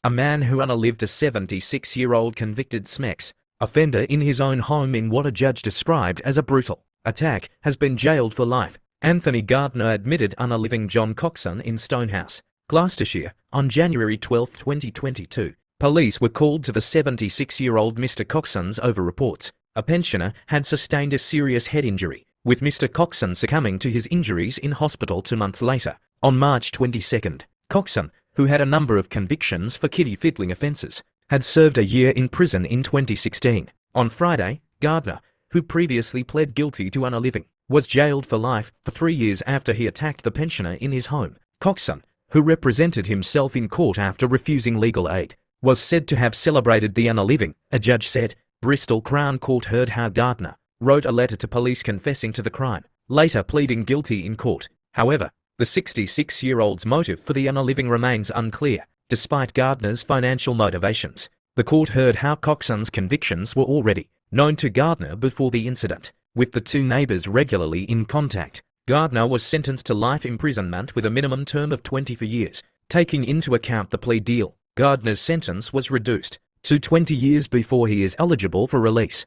A man who unalived a 76-year-old convicted SMEX offender in his own home in what a judge described as a brutal attack has been jailed for life. Anthony Gardner admitted unaliving John Coxon in Stonehouse, Gloucestershire, on January 12, 2022. Police were called to the 76-year-old Mr. Coxon's over reports a pensioner had sustained a serious head injury, with Mr. Coxon succumbing to his injuries in hospital 2 months later. On March 22, Coxon, who had a number of convictions for kiddie fiddling offences, had served a year in prison in 2016. On Friday, Gardner, who previously pled guilty to unaliving, was jailed for life for 3 years after he attacked the pensioner in his home. Coxon, who represented himself in court after refusing legal aid, was said to have celebrated the unaliving, a judge said. Bristol Crown Court heard how Gardner wrote a letter to police confessing to the crime, later pleading guilty in court. However, the 66-year-old's motive for the unaliving remains unclear, despite Gardner's financial motivations. The court heard how Coxon's convictions were already known to Gardner before the incident, with the two neighbours regularly in contact. Gardner was sentenced to life imprisonment with a minimum term of 24 years, taking into account the plea deal. Gardner's sentence was reduced to 20 years before he is eligible for release.